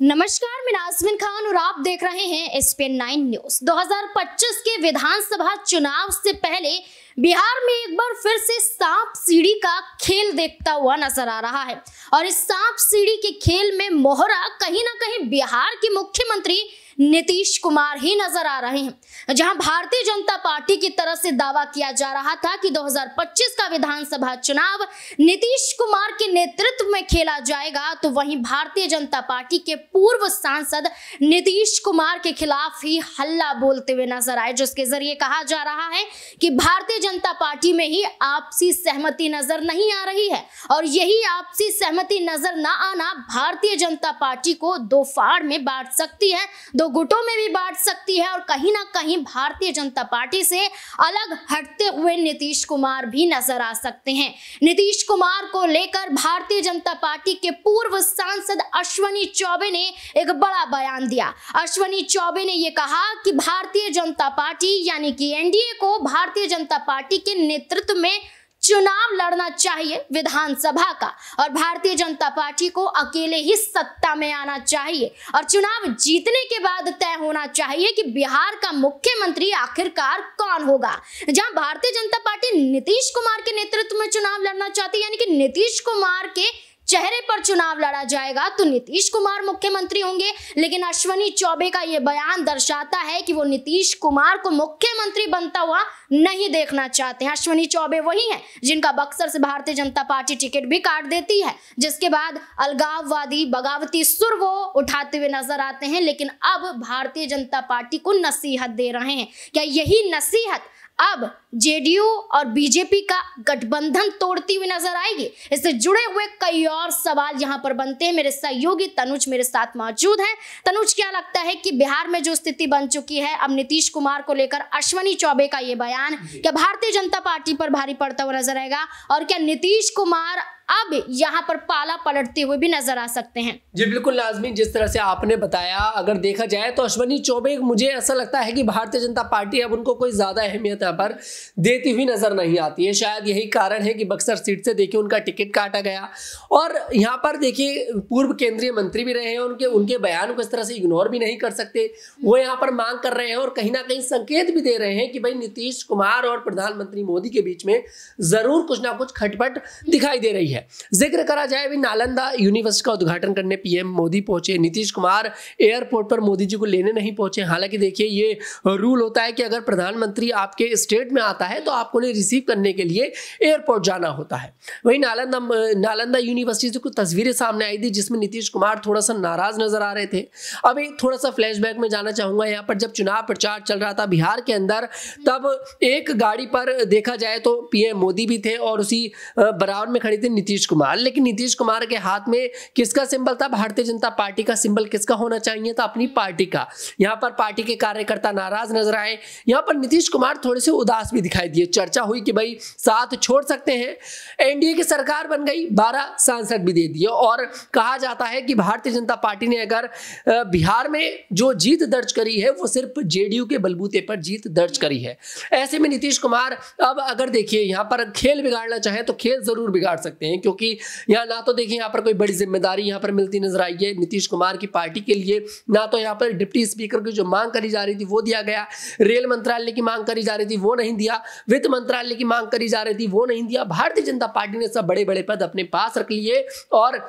नमस्कार, मैं नाज़मीन खान और आप देख रहे हैं एसपीएन 9 न्यूज। 2025 के विधानसभा चुनाव से पहले बिहार में एक बार फिर से सांप सीढ़ी का खेल देखता हुआ नजर आ रहा है और इस सांप सीढ़ी के खेल में मोहरा कहीं ना कहीं बिहार के मुख्यमंत्री नीतीश कुमार ही नजर आ रहे हैं। जहां भारतीय जनता पार्टी की तरफ से दावा किया जा रहा था कि 2025 का विधानसभा चुनाव नीतीश कुमार के नेतृत्व में खेला जाएगा, तो वहीं भारतीय जनता पार्टी के पूर्व सांसद नीतीश कुमार के खिलाफ ही हल्ला बोलते हुए नजर आए, जिसके जरिए कहा जा रहा है कि भारतीय जनता पार्टी में ही आपसी सहमति नजर नहीं आ रही है और यही आपसी सहमति नजर न आना भारतीय जनता पार्टी को दो फाड़ में बांट सकती है, दो गुटों में भी बांट सकती है और कहीं ना कहीं भारतीय जनता पार्टी से अलग हटते हुए नीतीश कुमार भी नजर आ सकते हैं। नीतीश कुमार को लेकर भारतीय जनता पार्टी के पूर्व सांसद अश्विनी चौबे ने एक बड़ा बयान दिया। अश्विनी चौबे ने यह कहा कि भारतीय जनता पार्टी यानी कि एनडीए को भारतीय जनता पार्टी के नेतृत्व में चुनाव लड़ना चाहिए विधानसभा का और भारतीय जनता पार्टी को अकेले ही सत्ता में आना चाहिए और चुनाव जीतने के बाद तय होना चाहिए कि बिहार का मुख्यमंत्री आखिरकार कौन होगा। जहां भारतीय जनता पार्टी नीतीश कुमार के नेतृत्व में चुनाव लड़ना चाहती है, यानी कि नीतीश कुमार के चेहरे पर चुनाव लड़ा जाएगा तो नीतीश कुमार मुख्यमंत्री होंगे, लेकिन अश्विनी चौबे का यह बयान दर्शाता है कि वो नीतीश कुमार को मुख्यमंत्री बनता हुआ नहीं देखना चाहते हैं। अश्विनी चौबे वही हैं जिनका बक्सर से भारतीय जनता पार्टी टिकट भी काट देती है, जिसके बाद अलगाववादी बगावती सुर वो उठाते हुए नजर आते हैं, लेकिन अब भारतीय जनता पार्टी को नसीहत दे रहे हैं। क्या यही नसीहत अब जेडीयू और बीजेपी का गठबंधन तोड़ती हुई नजर आएगी? इससे जुड़े हुए कई और सवाल यहां पर बनते हैं। मेरे सहयोगी तनुज मेरे साथ मौजूद हैं। तनुज, क्या लगता है कि बिहार में जो स्थिति बन चुकी है अब नीतीश कुमार को लेकर अश्विनी चौबे का ये बयान क्या भारतीय जनता पार्टी पर भारी पड़ता हुआ नजर आएगा और क्या नीतीश कुमार अब यहाँ पर पाला पलटते हुए भी नजर आ सकते हैं? जी बिल्कुल नाज़मीन, जिस तरह से आपने बताया, अगर देखा जाए तो अश्विनी चौबे, मुझे ऐसा लगता है कि भारतीय जनता पार्टी अब उनको कोई ज्यादा अहमियत यहाँ पर देती हुई नजर नहीं आती है। शायद यही कारण है कि बक्सर सीट से देखिए उनका टिकट काटा गया और यहाँ पर देखिए पूर्व केंद्रीय मंत्री भी रहे हैं, उनके बयान को इस तरह से इग्नोर भी नहीं कर सकते। वो यहाँ पर मांग कर रहे हैं और कहीं ना कहीं संकेत भी दे रहे हैं कि भाई नीतीश कुमार और प्रधानमंत्री मोदी के बीच में जरूर कुछ ना कुछ खटपट दिखाई दे रही है। जिक्र करा जाए भी, नालंदा यूनिवर्सिटी का उद्घाटन करने पीएम मोदी पहुंचे, नीतीश कुमार एयरपोर्ट पर मोदी जी को लेने नहीं पहुंचे। हालांकि देखिए ये रूल होता है कि अगर प्रधानमंत्री आपके स्टेट में आता है तो आपको उन्हें रिसीव करने के लिए एयरपोर्ट जाना होता है। वहीं नालंदा यूनिवर्सिटी से कुछ तस्वीरें सामने आई थी जिसमें नीतीश कुमार थोड़ा सा नाराज नजर आ रहे थे। अब एक थोड़ा सा फ्लैशबैक में जाना चाहूंगा। यहाँ पर जब चुनाव प्रचार चल रहा था बिहार के अंदर, तब एक गाड़ी पर देखा जाए तो पीएम मोदी भी थे और उसी बराबर में खड़े थे नीतीश कुमार। लेकिन नीतीश कुमार के हाथ में किसका सिंबल था? भारतीय जनता पार्टी का सिंबल किसका होना चाहिए था? अपनी पार्टी का। यहां पर पार्टी के कार्यकर्ता नाराज नजर आए। यहां पर नीतीश कुमार थोड़े से उदास भी दिखाई दिए। चर्चा हुई कि भाई साथ छोड़ सकते हैं। एनडीए की सरकार बन गई, 12 सांसद भी दे दिए और कहा जाता है कि भारतीय जनता पार्टी ने अगर बिहार में जो जीत दर्ज करी है वो सिर्फ जेडीयू के बलबूते पर जीत दर्ज करी है। ऐसे में नीतीश कुमार अब अगर देखिए यहां पर खेल बिगाड़ना चाहे तो खेल जरूर बिगाड़ सकते हैं, क्योंकि यहाँ ना तो देखिए यहाँ पर कोई बड़ी जिम्मेदारी यहाँ पर मिलती नजर आई है नीतीश कुमार की पार्टी के लिए, ना तो यहाँ पर डिप्टी स्पीकर की जो मांग करी जा रही थी वो दिया गया, रेल मंत्रालय की मांग करी जा रही थी वो नहीं दिया, वित्त मंत्रालय की मांग करी जा रही थी वो नहीं दिया। भारतीय जनता पार्टी ने सब बड़े बड़े पद अपने पास रख लिए और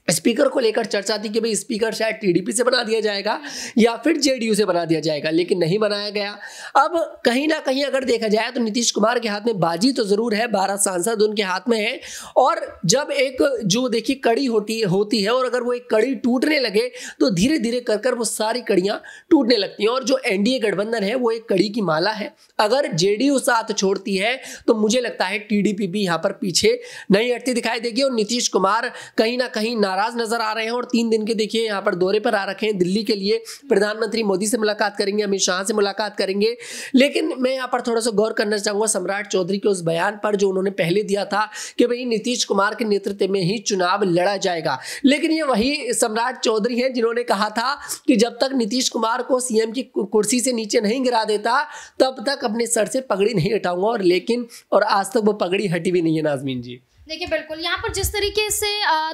स्पीकर को लेकर चर्चा थी कि भाई स्पीकर शायद टीडीपी से बना दिया जाएगा या फिर जेडीयू से बना दिया जाएगा, लेकिन नहीं बनाया गया। अब कहीं ना कहीं अगर देखा जाए तो नीतीश कुमार के हाथ में बाजी तो जरूर है, 12 सांसद उनके हाथ में है और जब एक जो देखिए कड़ी होती है और अगर वो एक कड़ी टूटने लगे तो धीरे धीरे कर वो सारी कड़ियां टूटने लगती हैं। और जो एनडीए गठबंधन है वो एक कड़ी की माला है। अगर जेडीयू साथ छोड़ती है तो मुझे लगता है टीडीपी भी यहाँ पर पीछे नहीं हटती दिखाई देगी और नीतीश कुमार कहीं ना कहीं नाराज नजर आ रहे हैं और 3 दिन के देखिए यहाँ पर दौरे पर आ रखे हैं दिल्ली के लिए। प्रधानमंत्री मोदी से मुलाकात करेंगे, अमित शाह से मुलाकात करेंगे। लेकिन मैं यहाँ पर थोड़ा सा गौर करना चाहूंगा सम्राट चौधरी के उस बयान पर जो उन्होंने पहले दिया था कि भाई नीतीश कुमार के नेतृत्व में ही चुनाव लड़ा जाएगा। लेकिन ये वही सम्राट चौधरी हैं जिन्होंने कहा था कि जब तक नीतीश कुमार को सीएम की कुर्सी से नीचे नहीं गिरा देता तब तक अपने सर से पगड़ी नहीं हटाऊंगा और आज तक वो पगड़ी हटी भी नहीं है नाज़मीन जी। देखिए बिल्कुल, यहाँ पर जिस तरीके से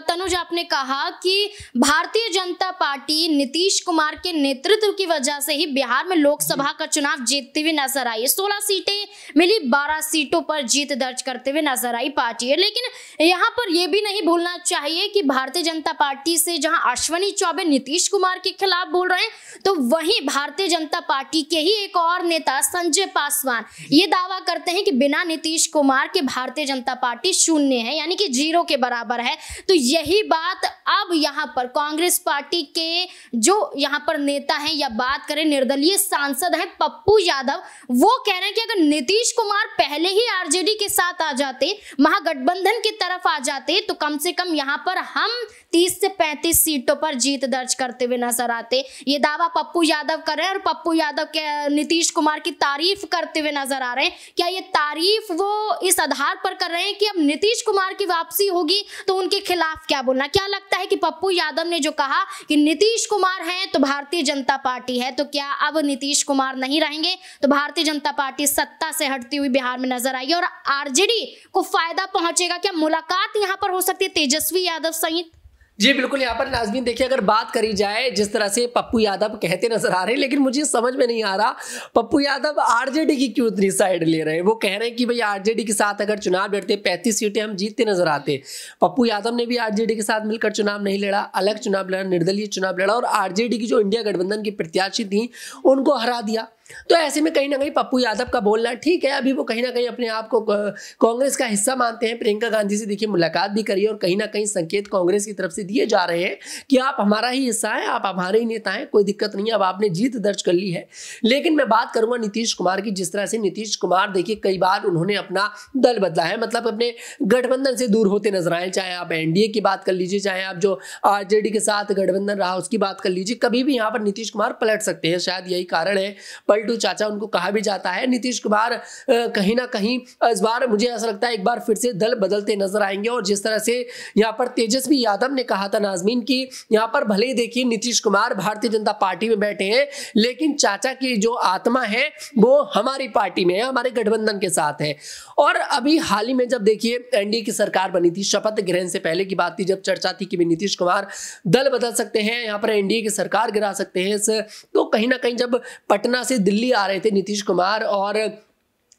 तनुज आपने कहा कि भारतीय जनता पार्टी नीतीश कुमार के नेतृत्व की वजह से ही बिहार में लोकसभा का चुनाव जीतती हुई नजर आई। 16 सीटें मिली, 12 सीटों पर जीत दर्ज करते हुए नजर आई पार्टी है। लेकिन यहाँ पर यह भी नहीं भूलना चाहिए कि भारतीय जनता पार्टी से जहां अश्विनी चौबे नीतीश कुमार के खिलाफ बोल रहे हैं, तो वहीं भारतीय जनता पार्टी के ही एक और नेता संजय पासवान ये दावा करते हैं कि बिना नीतीश कुमार के भारतीय जनता पार्टी शून्य है, यानी कि जीरो के बराबर है। तो यही बात अब यहाँ पर कांग्रेस पार्टी के जो यहाँ पर नेता हैं, या बात करें निर्दलीय सांसद हैं पप्पू यादव, वो कह रहे हैं कि अगर नीतीश कुमार पहले ही आरजेडी के साथ आ जाते, महागठबंधन की तरफ आ जाते, तो कम से कम यहाँ पर हम 30 से 35 सीटों पर जीत दर्ज करते हुए नजर आते। ये दावा पप्पू यादव कर रहे हैं और पप्पू यादव के नीतीश कुमार की तारीफ करते हुए नजर आ रहे हैं। क्या ये तारीफ वो इस आधार पर कर रहे हैं कि अब नीतीश कुमार की वापसी होगी तो उनके खिलाफ क्या बोलना? क्या लगता है कि पप्पू यादव ने जो कहा कि नीतीश कुमार हैं तो भारतीय जनता पार्टी है, तो क्या अब नीतीश कुमार नहीं रहेंगे तो भारतीय जनता पार्टी सत्ता से हटती हुई बिहार में नजर आएगी और आरजेडी को फायदा पहुंचेगा? क्या मुलाकात यहां पर हो सकती है तेजस्वी यादव सहित? जी बिल्कुल, यहाँ पर नाज़मीन देखिए, अगर बात करी जाए जिस तरह से पप्पू यादव कहते नजर आ रहे हैं, लेकिन मुझे समझ में नहीं आ रहा पप्पू यादव आरजेडी की क्यों इतनी साइड ले रहे हैं। वो कह रहे हैं कि भाई आरजेडी के साथ अगर चुनाव लड़ते 35 सीटें हम जीतते नजर आते। पप्पू यादव ने भी आरजेडी के साथ मिलकर चुनाव नहीं लड़ा, अलग चुनाव लड़ा, निर्दलीय चुनाव लड़ा और आरजेडी की जो इंडिया गठबंधन की प्रत्याशी थी उनको हरा दिया। तो ऐसे में कहीं ना कहीं पप्पू यादव का बोलना ठीक है। अभी वो कहीं ना कहीं अपने आप को कांग्रेस का हिस्सा मानते हैं। प्रियंका गांधी से देखिए मुलाकात भी करी और कहीं ना कहीं संकेत कांग्रेस की तरफ से दिए जा रहे हैं कि आप हमारा ही हिस्सा है, आप हमारे ही नेता हैं, कोई दिक्कत नहीं है, अब आपने जीत दर्ज कर ली है। लेकिन मैं बात करूंगा नीतीश कुमार की। जिस तरह से नीतीश कुमार देखिए कई बार उन्होंने अपना दल बदला है, मतलब अपने गठबंधन से दूर होते नजर आए। चाहे आप एनडीए की बात कर लीजिए, चाहे आप जो आरजेडी के साथ गठबंधन रहा उसकी बात कर लीजिए, कभी भी यहाँ पर नीतीश कुमार पलट सकते हैं। शायद यही कारण है, पलटू चाचा उनको कहा भी जाता है। नीतीश कुमार कहीं ना कहीं इस बार मुझे ऐसा लगता है एक बार फिर से दल बदलते नजर आएंगे। और जिस तरह से यहाँ पर तेजस्वी यादव ने कहा था नाज़मीन की यहाँ पर भले ही देखिए नीतीश कुमार भारतीय जनता पार्टी में बैठे हैं, लेकिन चाचा की जो आत्मा है वो हमारी पार्टी में है, हमारे गठबंधन के साथ है। और अभी हाल ही में जब देखिए एनडीए की सरकार बनी थी, शपथ ग्रहण से पहले की बात थी, जब चर्चा थी कि नीतीश कुमार दल बदल सकते हैं, यहाँ पर एनडीए की सरकार गिरा सकते हैं, तो कहीं ना कहीं जब पटना से दिल्ली आ रहे थे नीतीश कुमार और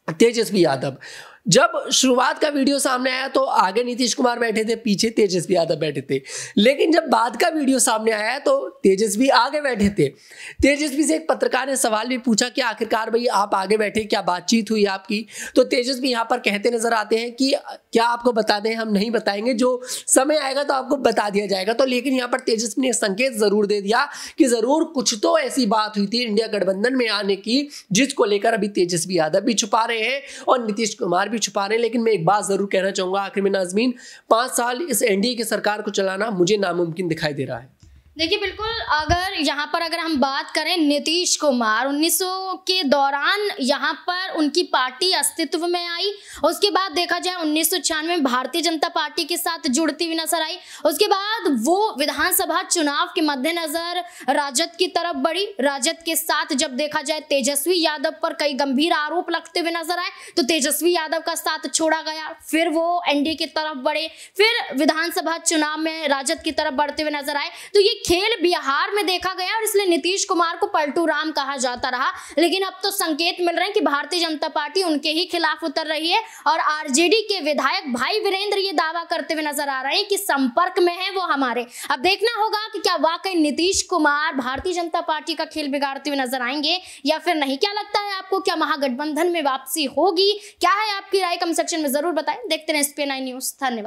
तेजस्वी यादव, जब शुरुआत का वीडियो सामने आया तो आगे नीतीश कुमार बैठे थे, पीछे तेजस्वी यादव बैठे थे। लेकिन जब बाद का वीडियो सामने आया तो तेजस्वी आगे बैठे थे। तेजस्वी से एक पत्रकार ने सवाल भी पूछा कि आखिरकार भाई आप आगे बैठे, क्या बातचीत हुई आपकी? तो तेजस्वी यहाँ पर कहते नजर आते हैं कि क्या आपको बता दें? हम नहीं बताएंगे, जो समय आएगा तो आपको बता दिया जाएगा। तो लेकिन यहाँ पर तेजस्वी ने संकेत जरूर दे दिया कि जरूर कुछ तो ऐसी बात हुई थी इंडिया गठबंधन में आने की, जिसको लेकर अभी तेजस्वी यादव भी छुपा रहे हैं और नीतीश कुमार छुपा रहे हैं। लेकिन मैं एक बात जरूर कहना चाहूंगा आखिर में नाज़मीन, 5 साल इस एनडीए की सरकार को चलाना मुझे नामुमकिन दिखाई दे रहा है। देखिए बिल्कुल, अगर हम बात करें नीतीश कुमार 1900 के दौरान यहाँ पर उनकी पार्टी अस्तित्व में आई। उसके बाद देखा जाए 1996 में भारतीय जनता पार्टी के साथ जुड़ती हुई नजर आई। उसके बाद वो विधानसभा चुनाव के मद्देनजर राजद की तरफ बढ़ी। राजद के साथ जब देखा जाए तेजस्वी यादव पर कई गंभीर आरोप लगते हुए नजर आए तो तेजस्वी यादव का साथ छोड़ा गया। फिर वो एनडीए की तरफ बढ़े, फिर विधानसभा चुनाव में राजद की तरफ बढ़ते हुए नजर आए। तो ये खेल बिहार में देखा गया और इसलिए नीतीश कुमार को पलटू राम कहा जाता रहा। लेकिन अब तो संकेत मिल रहे हैं कि भारतीय जनता पार्टी उनके ही खिलाफ उतर रही है और आरजेडी के विधायक भाई वीरेंद्र ये दावा करते हुए नजर आ रहे हैं कि संपर्क में है वो हमारे। अब देखना होगा कि क्या वाकई नीतीश कुमार भारतीय जनता पार्टी का खेल बिगाड़ते हुए नजर आएंगे या फिर नहीं। क्या लगता है आपको, क्या महागठबंधन में वापसी होगी? क्या है आपकी राय? कमेंट सेक्शन में जरूर बताएं। देखते रहें SPN9 न्यूज़। धन्यवाद।